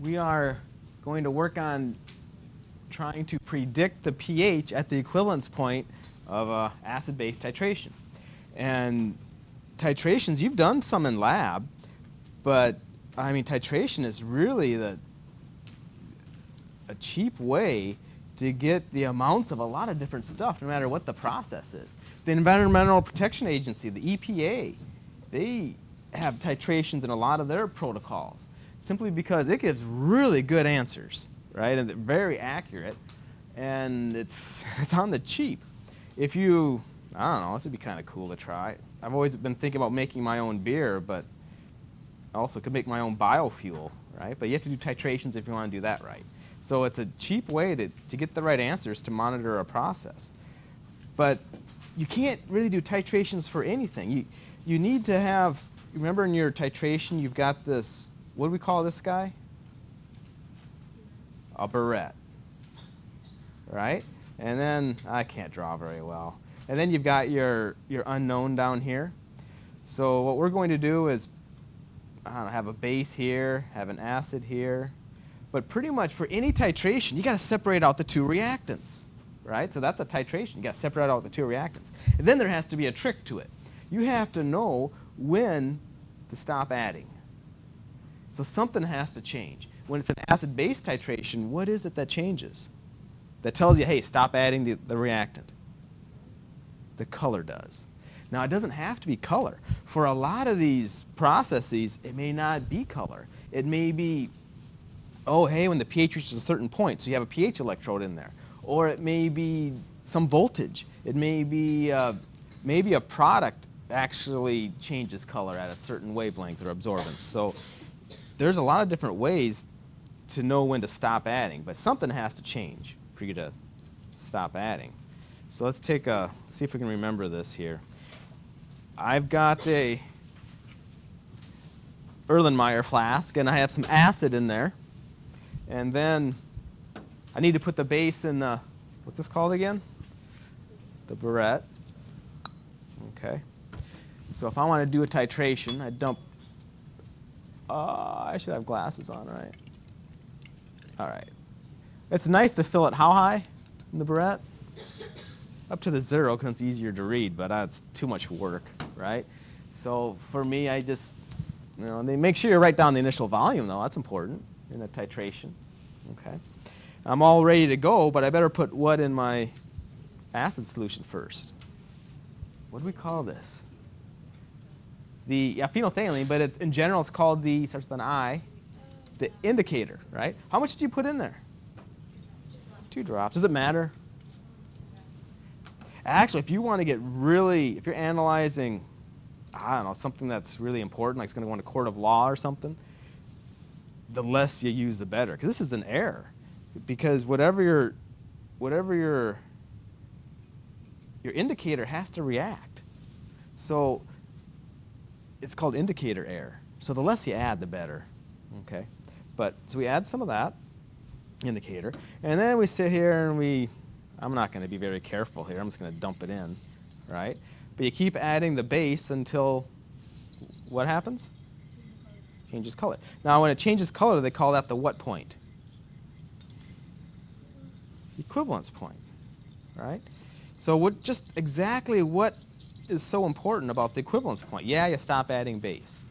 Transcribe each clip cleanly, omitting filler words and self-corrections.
we are going to work on trying to predict the pH at the equivalence point of acid-base titration. And titrations, you've done some in lab, but I mean, titration is really a cheap way to get the amounts of a lot of different stuff, no matter what the process is. The Environmental Protection Agency, the EPA, they have titrations in a lot of their protocols, simply because it gives really good answers, right? And they're very accurate, and it's on the cheap. If you, I don't know, this would be kind of cool to try. I've always been thinking about making my own beer, but I also could make my own biofuel, right? But you have to do titrations if you want to do that right. So it's a cheap way to get the right answers to monitor a process. But you can't really do titrations for anything. You need to have, remember in your titration, you've got this, what do we call this guy? A barrette, right? And then, I can't draw very well. And then you've got your unknown down here. So what we're going to do is, I don't know, have a base here, have an acid here. But pretty much for any titration, you got to separate out the two reactants, right? So that's a titration. You got to separate out the two reactants. And then there has to be a trick to it. You have to know when to stop adding. So something has to change. When it's an acid-base titration, what is it that changes? That tells you, hey, stop adding the reactant. The color does. Now, it doesn't have to be color. For a lot of these processes, it may not be color. It may be, oh, hey, when the pH reaches a certain point, so you have a pH electrode in there. Or it may be some voltage. It may be maybe a product actually changes color at a certain wavelength or absorbance. So there's a lot of different ways to know when to stop adding, but something has to change for you to stop adding. So let's see if we can remember this here. I've got a Erlenmeyer flask, and I have some acid in there. And then I need to put the base in the, what's this called again? The barrette. Okay. So if I want to do a titration, I dump, I should have glasses on, right? All right. It's nice to fill it how high in the barrette? Up to the 0, because it's easier to read, but it's too much work, right? So for me, I just, make sure you write down the initial volume, though. That's important in a titration. Okay. I'm all ready to go, but I better put what in my acid solution first? What do we call this? The phenolphthalein, but in general it's called starts with an I, the indicator, right? How much do you put in there? 2 drops. Does it matter? Actually, if you want to get really, if you're analyzing, I don't know, something that's really important, like it's going to go in a court of law or something, the less you use, the better. Because this is an error. Because whatever your indicator has to react. So it's called indicator error. So the less you add, the better. Okay. But so we add some of that indicator, and then we sit here and I'm not going to be very careful here. I'm just going to dump it in, right? But you keep adding the base until what happens? Changes color. Now, when it changes color, they call that the what point? Equivalence point, right? So just exactly what is so important about the equivalence point? Yeah, you stop adding base.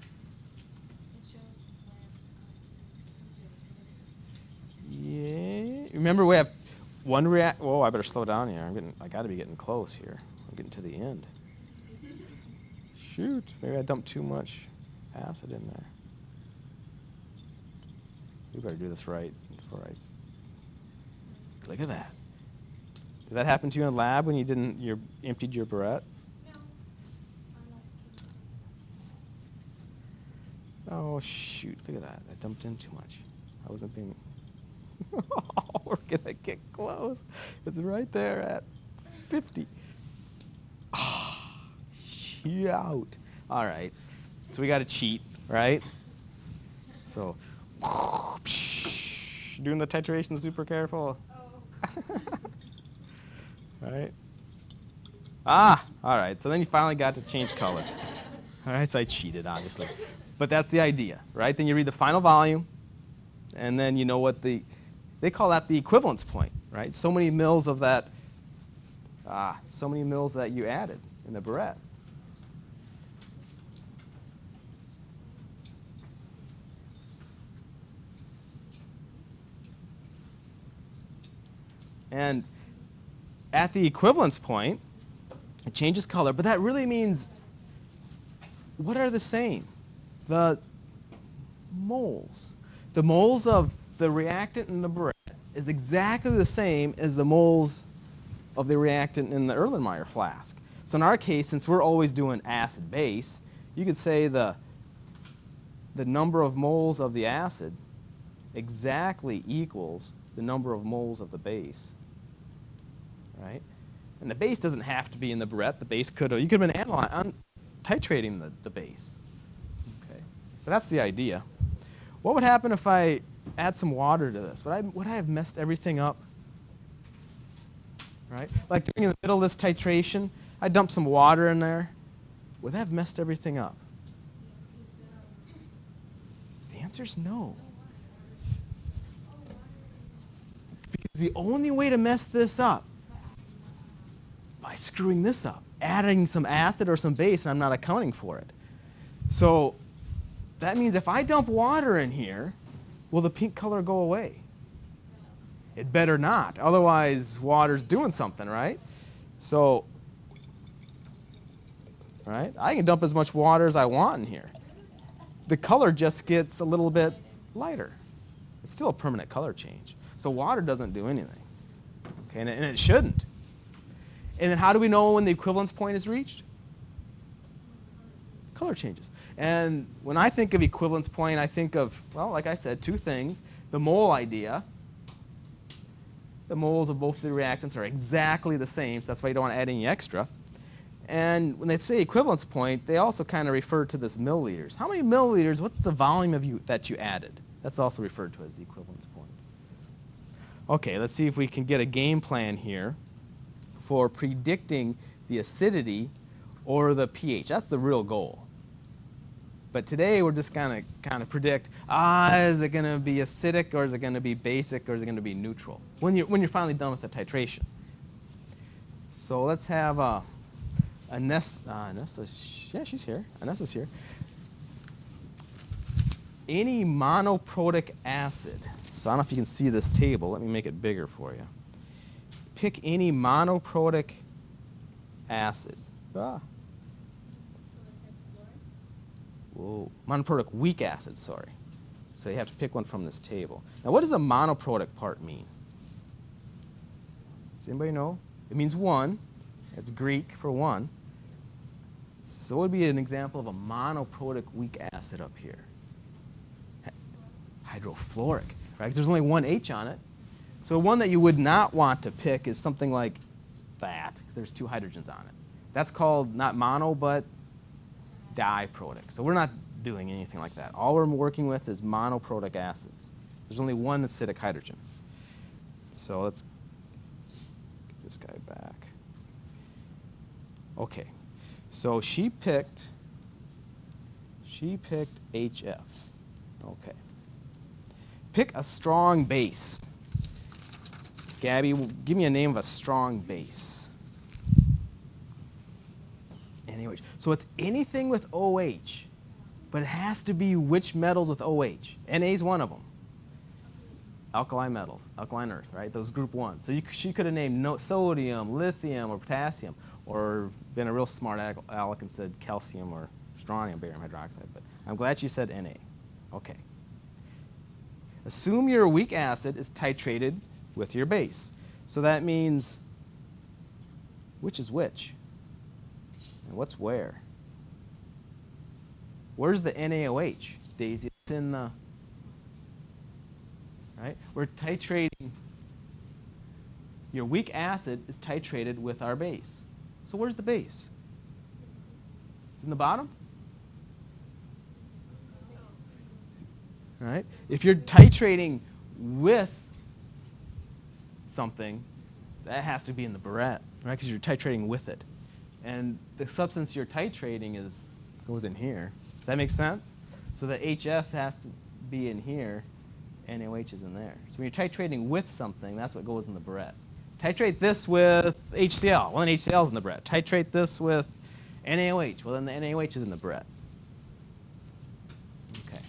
Yeah. Remember, we have one Whoa, I better slow down here. I got to be getting close here. I'm getting to the end. Shoot, maybe I dumped too much acid in there. We better do this right before look at that. Did that happen to you in the lab when you emptied your barrette? No. Oh shoot! Look at that. I dumped in too much. I wasn't being. Oh, we're gonna get close. It's right there at 50. Oh, shoot. All right. So we got to cheat, right? So, doing the titration super careful. Oh. Right. All right. So then you finally got to change color. All right. So I cheated, obviously. But that's the idea, right? Then you read the final volume, and then you know what they call that the equivalence point, right? So many mils of that, so many mils that you added in the burette. And at the equivalence point, it changes color, but that really means what are the same? The moles. The moles of the reactant in the burette is exactly the same as the moles of the reactant in the Erlenmeyer flask. So in our case, since we're always doing acid-base, you could say the number of moles of the acid exactly equals the number of moles of the base, right? And the base doesn't have to be in the burette. The base could have, you could have been titrating the base. Okay, but that's the idea. What would happen if I add some water to this? Would I have messed everything up? Right? Like doing in the middle of this titration, I dumped some water in there. Would that have messed everything up? The answer is no. Because the only way to mess this up by screwing this up, adding some acid or some base, and I'm not accounting for it. So that means if I dump water in here, will the pink color go away? It better not. Otherwise, water's doing something, right? So, right? I can dump as much water as I want in here. The color just gets a little bit lighter. It's still a permanent color change. So water doesn't do anything. Okay, and it shouldn't. And then how do we know when the equivalence point is reached? Color changes. And when I think of equivalence point, I think of, well, like I said, two things. The mole idea. The moles of both the reactants are exactly the same, so that's why you don't want to add any extra. And when they say equivalence point, they also kind of refer to this milliliters. How many milliliters, what's the volume that you added? That's also referred to as the equivalence point. Okay, let's see if we can get a game plan here for predicting the acidity or the pH. That's the real goal. But today we're just going to kind of predict, is it going to be acidic, or is it going to be basic, or is it going to be neutral when you're finally done with the titration. So let's have Anessa. Yeah, she's here. Anessa's here. Any monoprotic acid. So I don't know if you can see this table. Let me make it bigger for you. Pick any monoprotic acid. Whoa. Monoprotic weak acid, sorry. So you have to pick one from this table. Now, what does a monoprotic part mean? Does anybody know? It means one. It's Greek for one. So what would be an example of a monoprotic weak acid up here? Hydrofluoric, right? 'Cause there's only one H on it. So one that you would not want to pick is something like that, because there's two hydrogens on it. That's called not mono, but diprotic. So we're not doing anything like that. All we're working with is monoprotic acids. There's only one acidic hydrogen. So let's get this guy back. Okay. So she picked HF. Okay. Pick a strong base. Gabby, give me a name of a strong base. Anyway, so it's anything with OH, but it has to be which metals with OH. Na is one of them. Alkali metals, alkaline earth, right? Those group 1. So she could have named sodium, lithium, or potassium, or been a real smart aleck and said calcium or strontium, barium hydroxide. But I'm glad she said Na. Okay. Assume your weak acid is titrated with your base. So that means which is which? And what's where? Where's the NaOH? Daisy, it's in the, right? We're titrating. Your weak acid is titrated with our base. So where's the base? In the bottom? Right? If you're titrating with something, that has to be in the burette, right? Because you're titrating with it. And the substance you're titrating goes in here. Does that make sense? So the HF has to be in here, NaOH is in there. So when you're titrating with something, that's what goes in the burette. Titrate this with HCl. Well, then HCl is in the burette. Titrate this with NaOH. Well, then the NaOH is in the burette. Okay.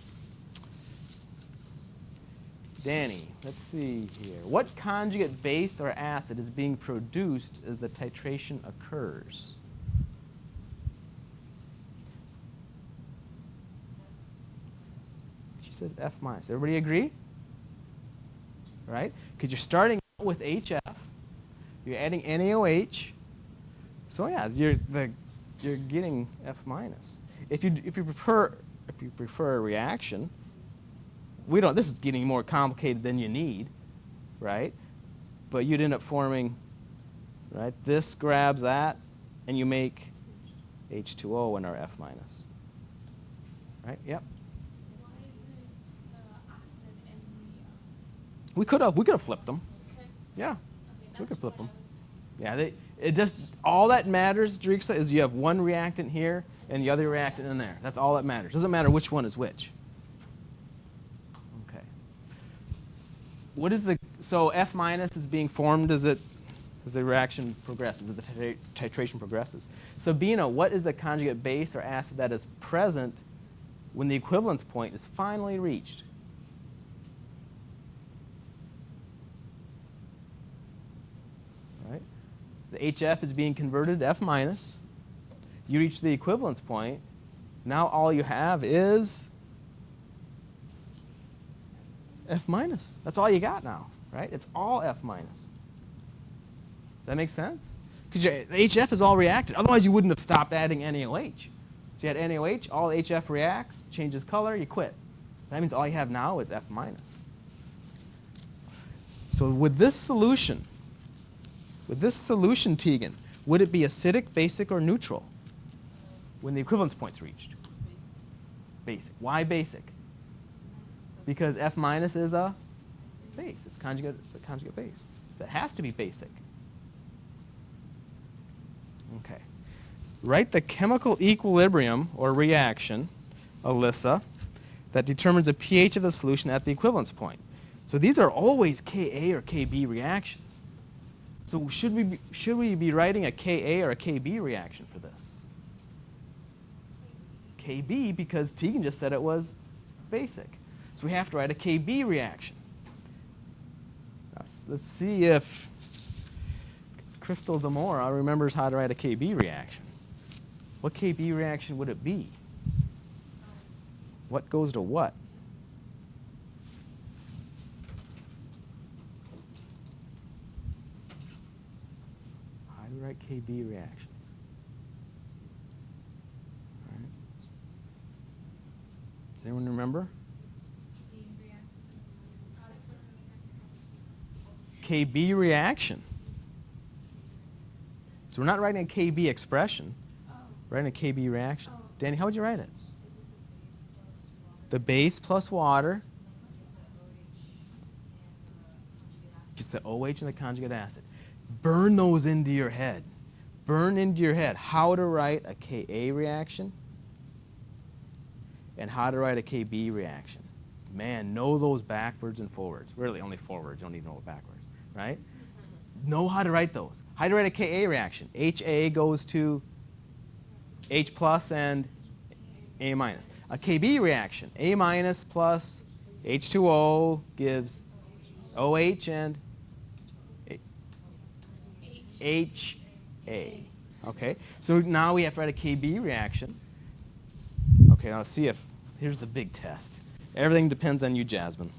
Danny, let's see here. What conjugate base or acid is being produced as the titration occurs? She says F minus. Everybody agree? Right? Because you're starting out with HF. You're adding NaOH. So yeah, you're getting F minus. If you prefer a reaction, this is getting more complicated than you need, right? But you'd end up forming, right? This grabs that, and you make H2O in our F minus. Right? Yep. Why is it the acid and the? We could have flipped them. Okay. Yeah. Okay, We could flip what them. I was- Yeah, it just all that matters, Drexla, is you have one reactant here and the other reactant in there. That's all that matters. Doesn't matter which one is which. Okay. What is so F minus is being formed as the reaction progresses, as the titration progresses. Sabina, what is the conjugate base or acid that is present when the equivalence point is finally reached? Right? The HF is being converted to F minus. You reach the equivalence point. Now all you have is F minus. That's all you got now, right? It's all F minus. Does that make sense? Because the HF is all reacted. Otherwise, you wouldn't have stopped adding NaOH. So you had NaOH, all HF reacts, changes color, you quit. That means all you have now is F minus. So with this solution, Tegan, would it be acidic, basic, or neutral when the equivalence point's reached? Basic. Why basic? Because F minus is a base. It's a conjugate base. So it has to be basic. Okay. Write the chemical equilibrium or reaction, Alyssa, that determines the pH of the solution at the equivalence point. So these are always Ka or Kb reactions. So should we be writing a Ka or a Kb reaction for this? Kb, because Tegan just said it was basic. So we have to write a Kb reaction. Let's see if Crystal Zamora remembers how to write a Kb reaction. What Kb reaction would it be? What goes to what? How do you write Kb reactions? All right. Does anyone remember? Kb reaction. So we're not writing a Kb expression. We're writing a Kb reaction. Danny, how would you write it? The base plus water. It's the OH and the conjugate acid. Burn those into your head. Burn into your head how to write a Ka reaction and how to write a Kb reaction. Man, know those backwards and forwards. Really, only forwards. You don't need to know it backwards, right? Know how to write those. How to write a Ka reaction. HA goes to H plus and A minus. A Kb reaction. A minus plus H2O gives OH and HA. Okay, so now we have to write a Kb reaction. Okay, now let's see if, here's the big test. Everything depends on you, Jasmine.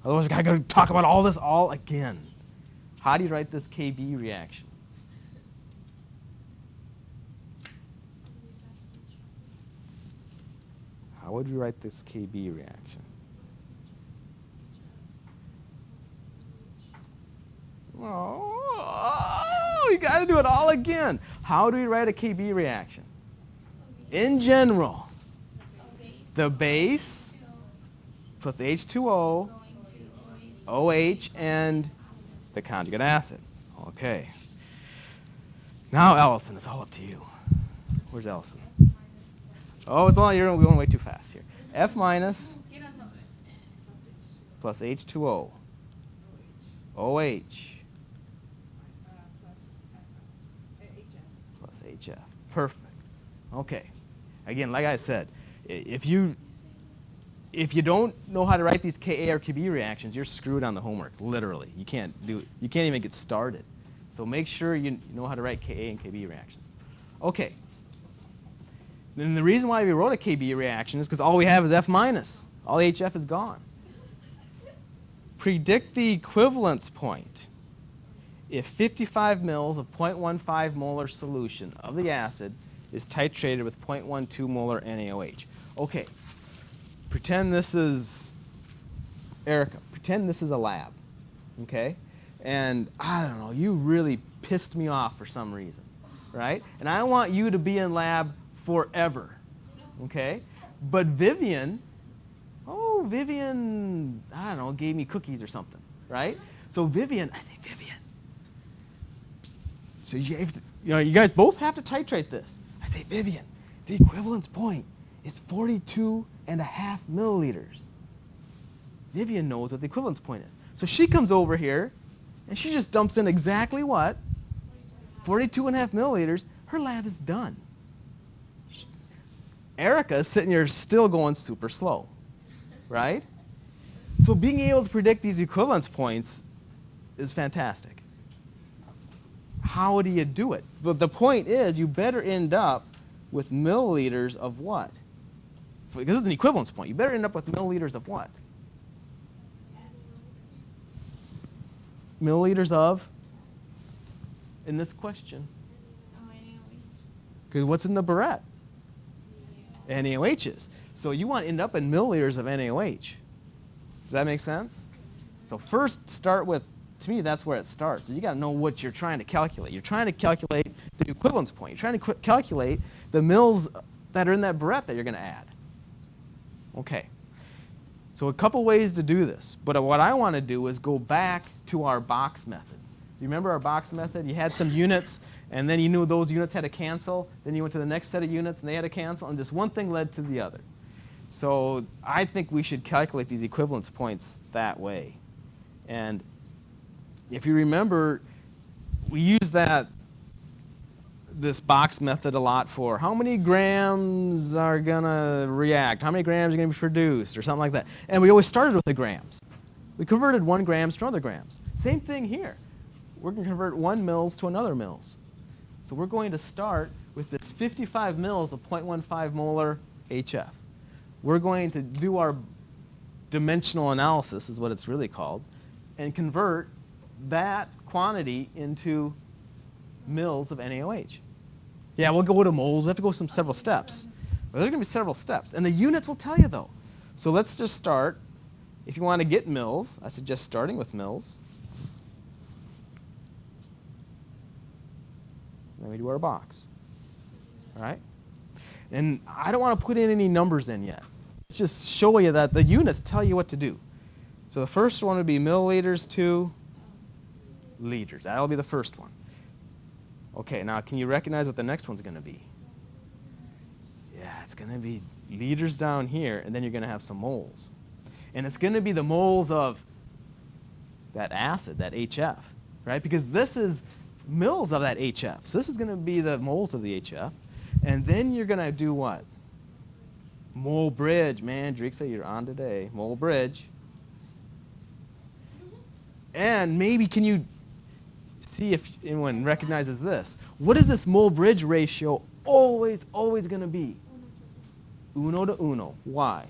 Otherwise, I gotta talk about all this all again. How do you write this Kb reaction? How would you write this Kb reaction? Oh, you got to do it all again. How do we write a Kb reaction? In general, the base plus the H2O, OH, and the conjugate acid. Okay. Now, Allison, it's all up to you. Where's Allison? Oh, it's only you're going way too fast here. F minus. plus H2O. OH Plus HF. plus HF. Perfect. Okay. Again, like I said, if you don't know how to write these Ka or Kb reactions, you're screwed on the homework. Literally, you can't even get started. So make sure you know how to write Ka and Kb reactions. Okay. And the reason why we wrote a Kb reaction is because all we have is F minus. All HF is gone. Predict the equivalence point if 55 mils of 0.15 molar solution of the acid is titrated with 0.12 molar NaOH. Okay, pretend this is, Erica, pretend this is a lab, okay? And I don't know, you really pissed me off for some reason, right? And I want you to be in lab forever, okay? But Vivian, I don't know, gave me cookies or something, right? So Vivian, I say, Vivian, so you guys both have to titrate this. I say, Vivian, the equivalence point is 42.5 milliliters. Vivian knows what the equivalence point is. So she comes over here, and she just dumps in exactly what? 42.5 milliliters. Her lab is done. Erica is sitting here still going super slow, right? So being able to predict these equivalence points is fantastic. How do you do it? But the point is, you better end up with milliliters of what? Because this is an equivalence point. You better end up with milliliters of what? Milliliters of? In this question. Because what's in the barrette? NaOHs. So you want to end up in milliliters of NaOH. Does that make sense? So first start with, to me, that's where it starts. You got to know what you're trying to calculate. You're trying to calculate the equivalence point. You're trying to calculate the mils that are in that barrette that you're going to add. Okay. So a couple ways to do this. But what I want to do is go back to our box method. You remember our box method? You had some units, and then you knew those units had to cancel. Then you went to the next set of units, and they had to cancel. And just one thing led to the other. So I think we should calculate these equivalence points that way. And if you remember, we use this box method a lot for how many grams are going to react, how many grams are going to be produced, or something like that. And we always started with the grams. We converted 1 grams to other grams. Same thing here. We're going to convert 1 mils to another mils. So we're going to start with this 55 mils of 0.15 molar HF. We're going to do our dimensional analysis, is what it's really called, and convert that quantity into mils of NaOH. Yeah, we'll go to moles. We have to go some several steps. But there's going to be several steps. And the units will tell you, though. So let's just start. If you want to get mils, I suggest starting with mils. Then we do our box. All right? And I don't want to put in any numbers in yet. Let's just show you that the units tell you what to do. So the first one would be milliliters to liters. That'll be the first one. Okay, now can you recognize what the next one's going to be? Yeah, it's going to be liters down here, and then you're going to have some moles. And it's going to be the moles of that acid, that HF, right? Because this is mils of that HF. So this is going to be the moles of the HF. And then you're going to do what? Mole bridge. Man, Drixa, you're on today. Mole bridge. And maybe can you see if anyone recognizes this? What is this mole bridge ratio always going to be? Uno to uno. Why?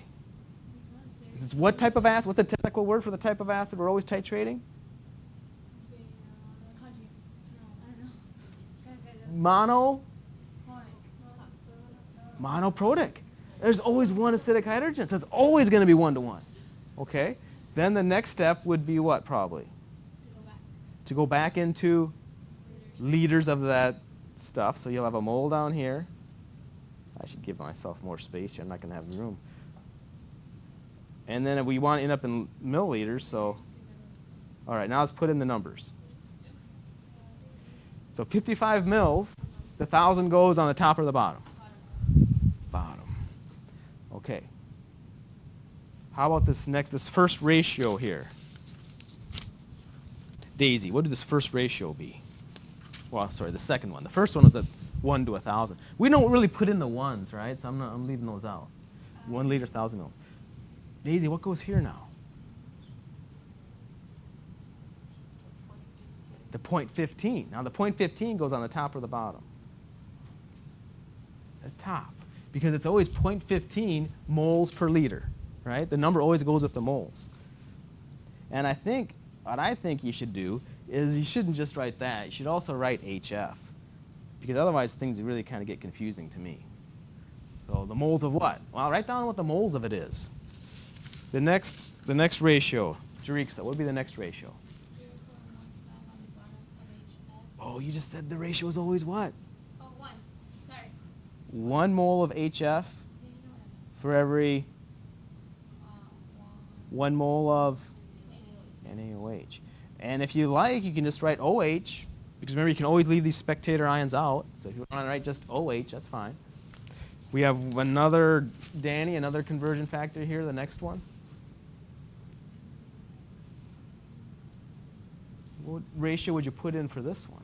This is what type of acid? What's the technical word for the type of acid we're always titrating? Monoprotic. There's always one acidic hydrogen, so it's always going to be 1 to 1. Okay? Then the next step would be what, probably? To go back into liters of that stuff. So you'll have a mole down here. I should give myself more space here. I'm not going to have the room. And then we want to end up in milliliters, so all right, now let's put in the numbers. So 55 mils, the 1,000 goes on the top or the bottom? Bottom. Okay. How about this first ratio here? Daisy, what would this first ratio be? Well, sorry, the second one. The first one was at 1 to 1,000. We don't really put in the ones, right? So I'm leaving those out. 1 liter, 1,000 mils. Daisy, what goes here now? The 0.15. Now the 0.15 goes on the top or the bottom? The top. Because it's always 0.15 moles per liter, right? The number always goes with the moles. And what I think you should do is you shouldn't just write that. You should also write HF. Because otherwise things really kind of get confusing to me. So the moles of what? Well, write down what the moles of it is. The next ratio. Jarixa, what would be the next ratio? 0.15 on the bottom of HF. Oh, you just said the ratio is always what? Oh, 1. Sorry. 1 mole of HF for every 1 mole of NaOH. And if you like, you can just write OH, because remember, you can always leave these spectator ions out. So if you want to write just OH, that's fine. We have another, Danny, another conversion factor here, the next one. What ratio would you put in for this one?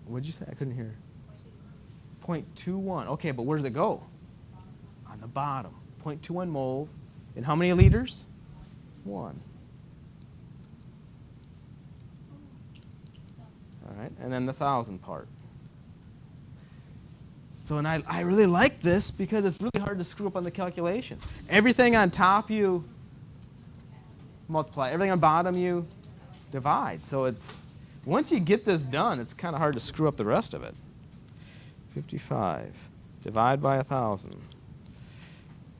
What did you say? I couldn't hear. 0.21. Okay, but where does it go? On the bottom. 0.21 moles. In how many liters? 1. All right, and then the 1,000 part. So, and I really like this because it's really hard to screw up on the calculation. Everything on top you multiply. Everything on bottom you divide. So it's, once you get this done, it's kind of hard to screw up the rest of it. 55 divide by 1,000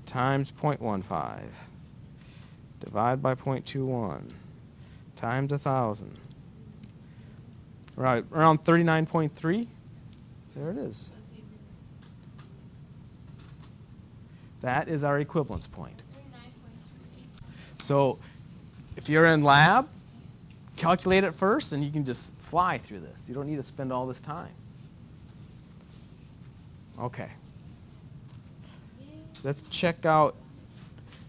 times 0.15 divide by 0.21 times 1,000. Right, around 39.3. There it is. That is our equivalence point. So if you're in lab, calculate it first, and you can just fly through this. You don't need to spend all this time. Okay. Let's check out.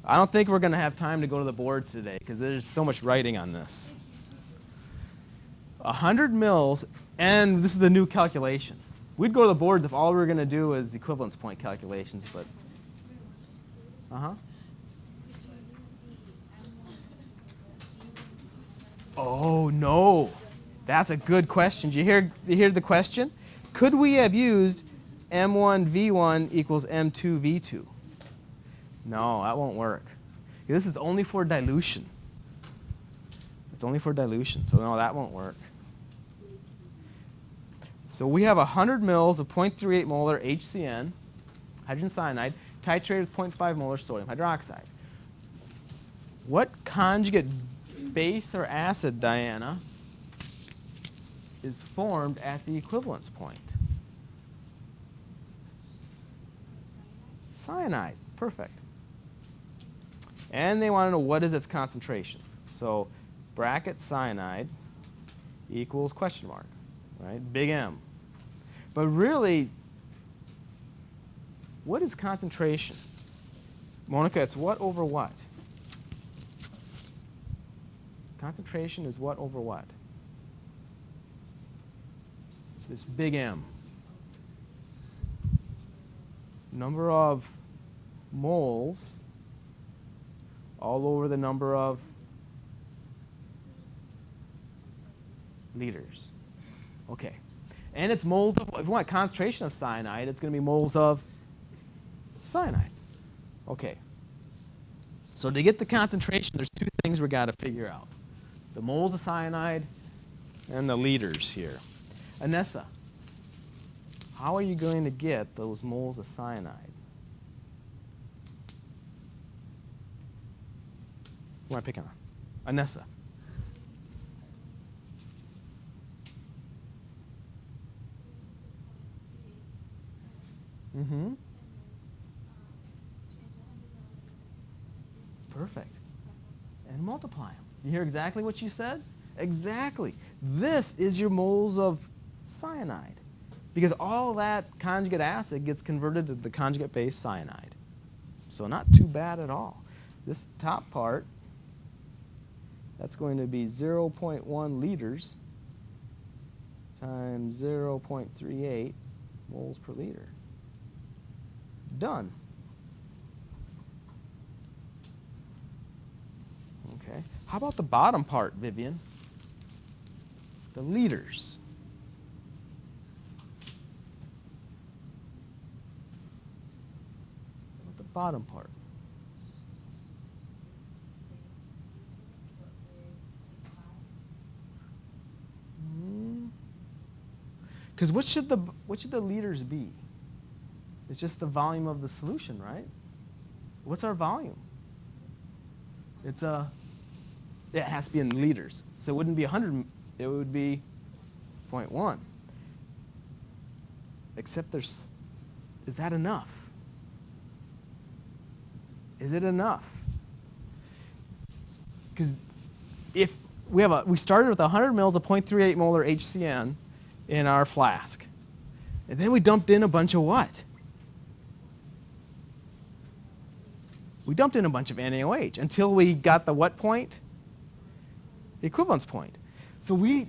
I don't think we're going to have time to go to the boards today because there's so much writing on this. 100 mils, and this is a new calculation. We'd go to the boards if all we were going to do is equivalence point calculations, but Oh, no. That's a good question. Did you hear the question? Could we have used M1V1 equals M2V2? No, that won't work. This is only for dilution. It's only for dilution, so no, that won't work. So we have 100 mils of 0.38 molar HCN, hydrogen cyanide, titrated with 0.5 molar sodium hydroxide. What conjugate base or acid, Diana, is formed at the equivalence point? Cyanide. Perfect. And they want to know what is its concentration. So bracket cyanide equals question mark, right? Big M. But really, what is concentration? Monica, it's what over what? Concentration is what over what? This big M. Number of moles all over the number of liters. Okay. And it's moles of, if you want concentration of cyanide, it's going to be moles of cyanide. Okay. So to get the concentration, there's two things we've got to figure out. The moles of cyanide and the liters here. Anessa, how are you going to get those moles of cyanide? Who am I picking on? Anessa. Mm-hmm. Perfect. And multiply them. You hear exactly what you said? Exactly. This is your moles of cyanide. because all that conjugate acid gets converted to the conjugate base cyanide. So not too bad at all. This top part, that's going to be 0.1 liters times 0.38 moles per liter. Done. Okay. How about the bottom part, Vivian? The liters. How about the bottom part? Because what should the liters be? It's just the volume of the solution, right? What's our volume? It has to be in liters. So it wouldn't be 100, it would be 0.1. Except is that enough? Is it enough? Because if we started with 100 mils of 0.38 molar HCN in our flask, and then we dumped in a bunch of what? We dumped in a bunch of NaOH until we got the what point? The equivalence point. So we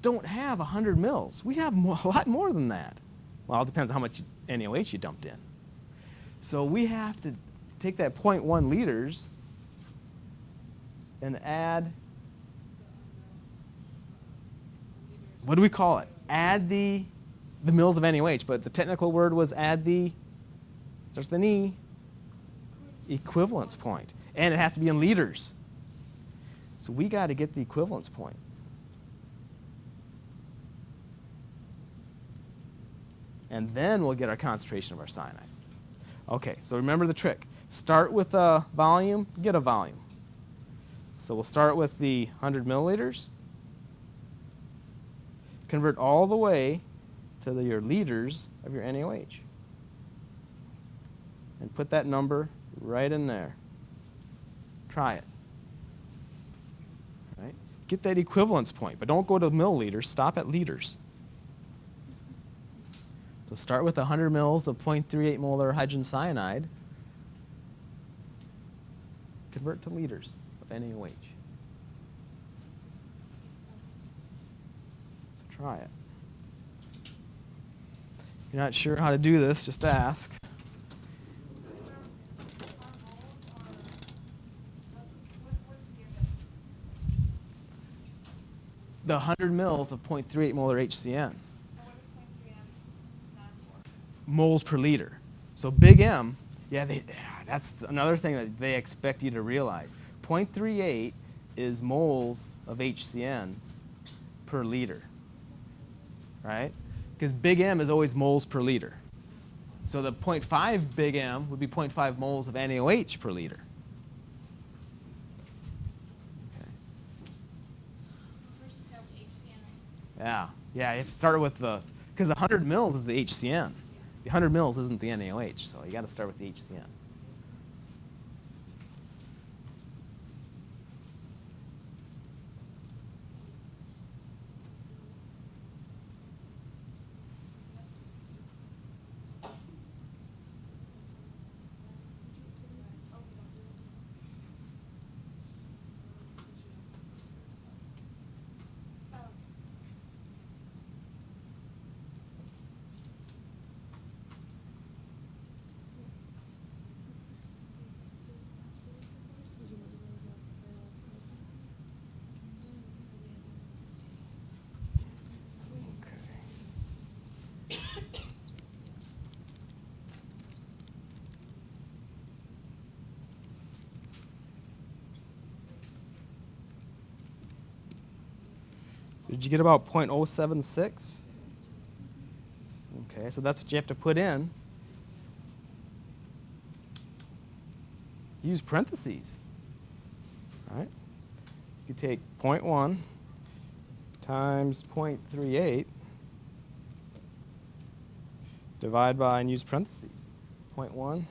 don't have 100 mils. We have a lot more than that. Well, it depends on how much NaOH you dumped in. So we have to take that 0.1 liters and add, what do we call it? Add the mils of NaOH, but the technical word was add the, starts with an E, equivalence point. And it has to be in liters. So we got to get the equivalence point. And then we'll get our concentration of our cyanide. Okay, so remember the trick. Start with a volume, get a volume. So we'll start with the 100 milliliters. Convert all the way to your liters of your NaOH. And put that number right in there. Try it. Right? Get that equivalence point, but don't go to milliliters. Stop at liters. So start with 100 mils of 0.38 molar hydrogen cyanide. Convert to liters of NaOH. So try it. If you're not sure how to do this, just ask. The 100 mils of 0.38 molar HCN. What does 0.3 M stand for? Moles per liter. So big M, yeah, that's another thing that they expect you to realize. 0.38 is moles of HCN per liter, right? Because big M is always moles per liter. So the 0.5 big M would be 0.5 moles of NaOH per liter. Yeah, you have to start with because the 100 mils is the HCN. The 100 mils isn't the NaOH, so you got to start with the HCN. Did you get about 0.076? Okay, so that's what you have to put in. Use parentheses. All right? You take 0.1 times 0.38, divide by and use parentheses. 0.1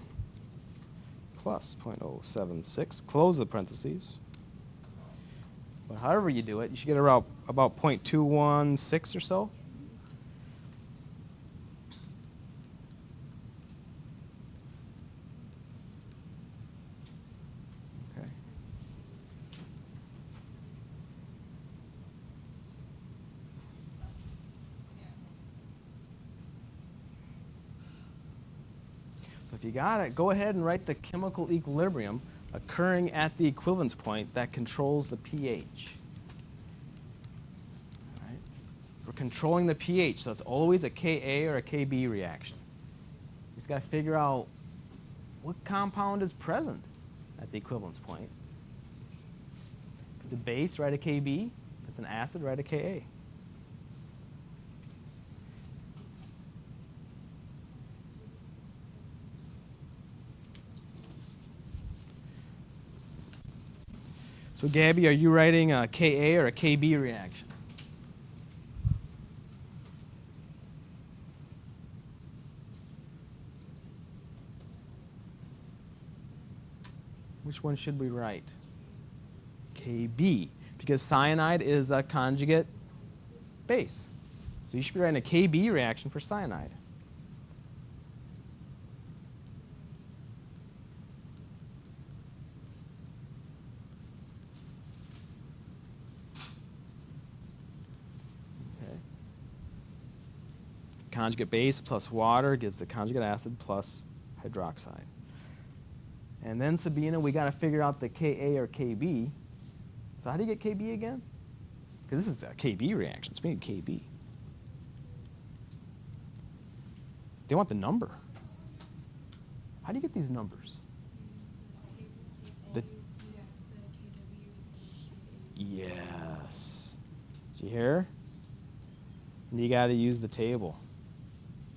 plus 0.076, close the parentheses. But however you do it, you should get about 0.216 or so. If you got it, go ahead and write the chemical equilibrium occurring at the equivalence point that controls the pH. All right? We're controlling the pH, so it's always a Ka or a Kb reaction. You just got to figure out what compound is present at the equivalence point. If it's a base, write a Kb. If it's an acid, write a Ka. So Gabby, are you writing a Ka or a Kb reaction? Which one should we write? Kb, because cyanide is a conjugate base. So you should be writing a Kb reaction for cyanide. Okay. Conjugate base plus water gives the conjugate acid plus hydroxide. And then, Sabina, we got to figure out the Ka or Kb. So how do you get Kb again? Because this is a Kb reaction. It's being Kb. They want the number. How do you get these numbers? Yes. Did you hear? You got to use the table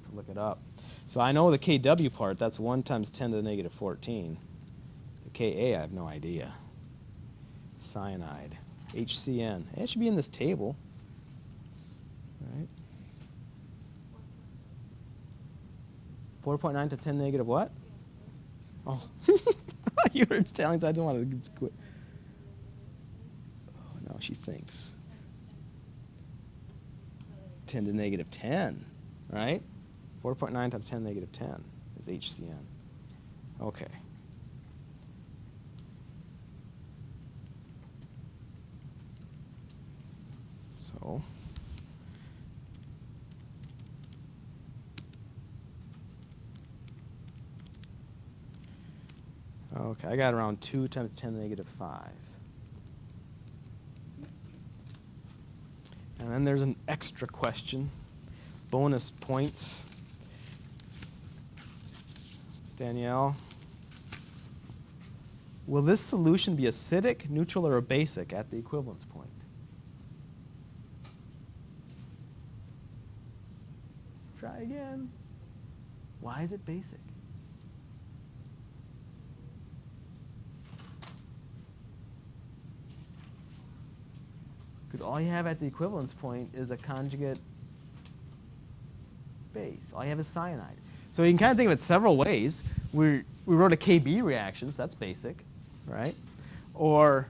to look it up. So I know the Kw part, that's 1 times 10 to the negative 14. The Ka, I have no idea. Cyanide, HCN. It should be in this table. All right. 4.9 to 10 negative what? Oh, you were telling us I didn't want to quit. Oh, no, she thinks. 10 to negative 10, right? 4.9 times 10 to negative 10 is HCN. Okay. So okay, I got around 2 times 10 to the negative 5. And then there's an extra question, bonus points. Danielle, will this solution be acidic, neutral, or basic at the equivalence point? Try again. Why is it basic? Because all you have at the equivalence point is a conjugate base. All you have is cyanide. So you can kind of think of it several ways. We wrote a Kb reaction, so that's basic, right? Or,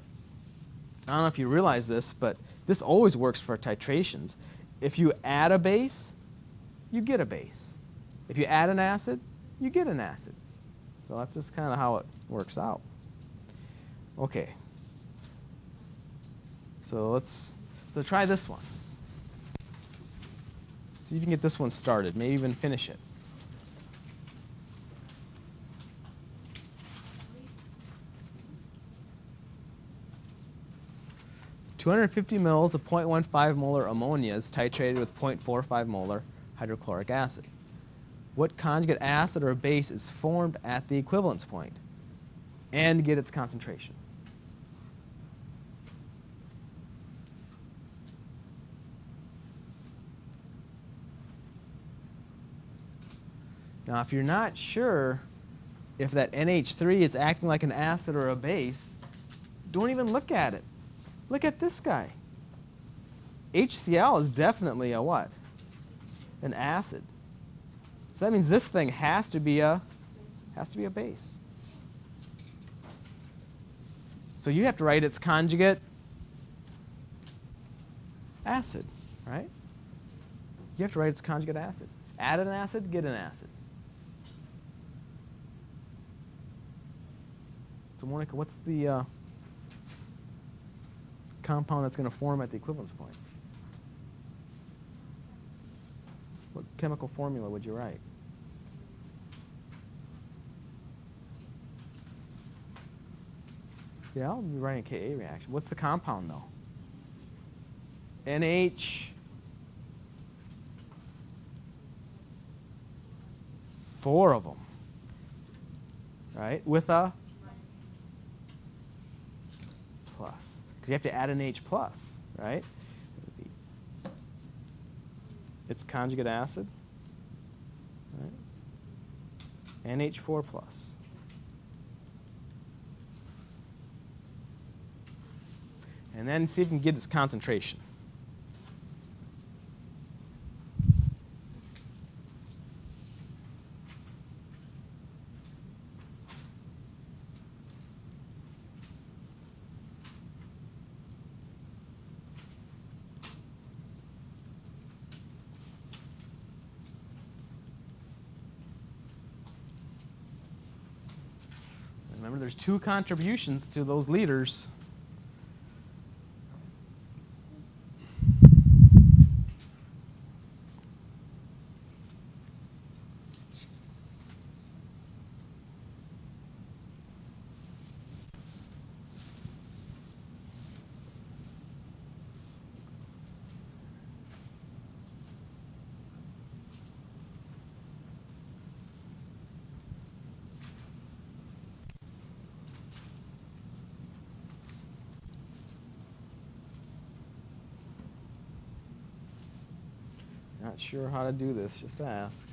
I don't know if you realize this, but this always works for titrations. If you add a base, you get a base. If you add an acid, you get an acid. So that's just kind of how it works out. Okay. So try this one. See if you can get this one started, maybe even finish it. "250 mils of 0.15 molar ammonia is titrated with 0.45 molar hydrochloric acid. What conjugate acid or base is formed at the equivalence point? And get its concentration." Now, if you're not sure if that NH3 is acting like an acid or a base, don't even look at it. Look at this guy. HCl is definitely a what? An acid. So that means this thing has to be a base. So you have to write its conjugate acid, right? You have to write its conjugate acid. Add an acid, get an acid. So Monica, what's the compound that's going to form at the equivalence point? What chemical formula would you write? Yeah, I'll be writing a Ka reaction. What's the compound, though? NH. 4 of them. Right? With a plus. Because you have to add an H plus, right? It's conjugate acid. Right? NH4 plus. And then see if you can get its concentration. Remember, there's 2 contributions to those liters. Not sure how to do this, just ask.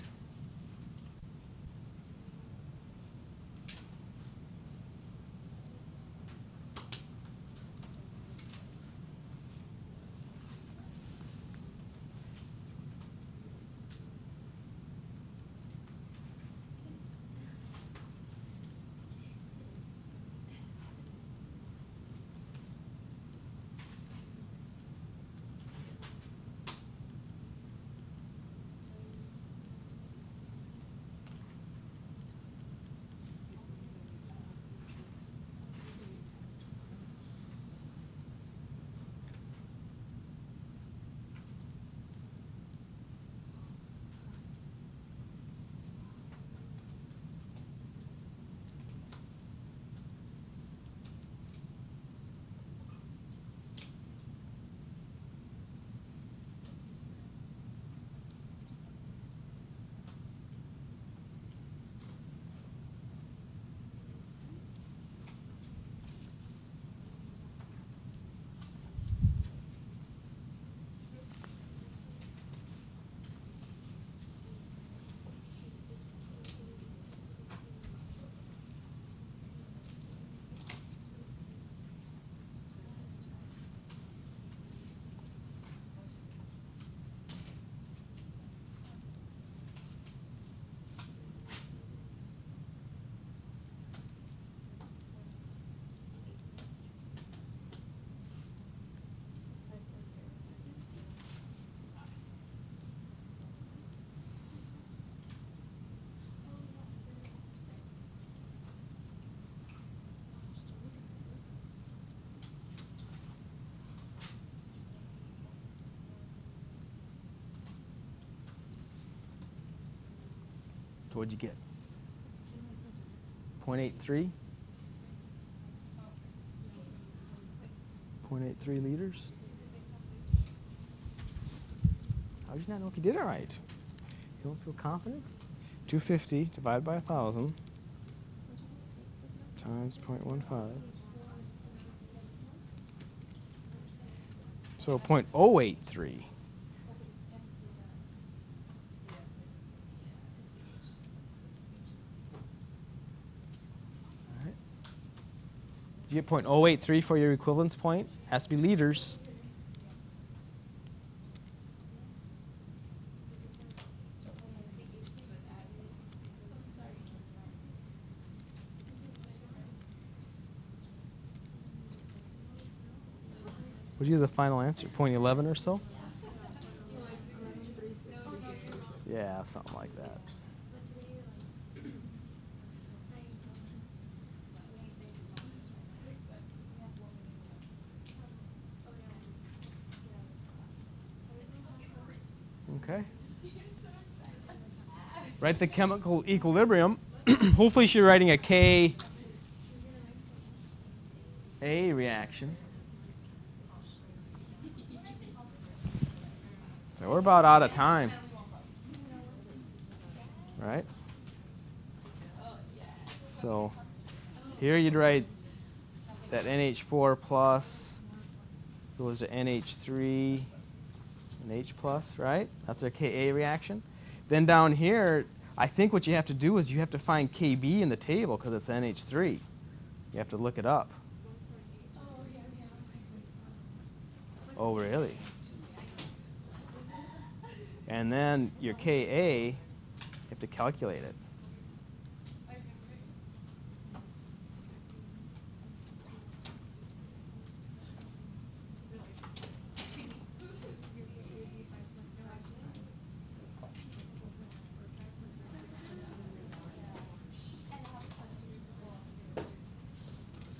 So what'd you get? 0.83? 0.83 liters? How did you not know if you did it right? You don't feel confident? 250 divided by 1,000 times 0.15. So 0.083. You get 0.083 for your equivalence point. Has to be liters. Would you use a final answer? 0.11 or so? Yeah, something like that. Okay. Write the chemical equilibrium. Hopefully you're writing a K. A reaction. So we're about out of time, right? So here you'd write that NH4 plus goes to NH3 and H plus, right? That's our Ka reaction. Then down here, I think what you have to do is you have to find Kb in the table because it's NH3. You have to look it up. Oh, really? And then your Ka, you have to calculate it.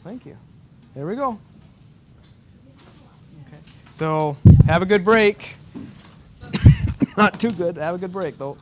Thank you. There we go. Okay. So have a good break. Not too good. Have a good break, though.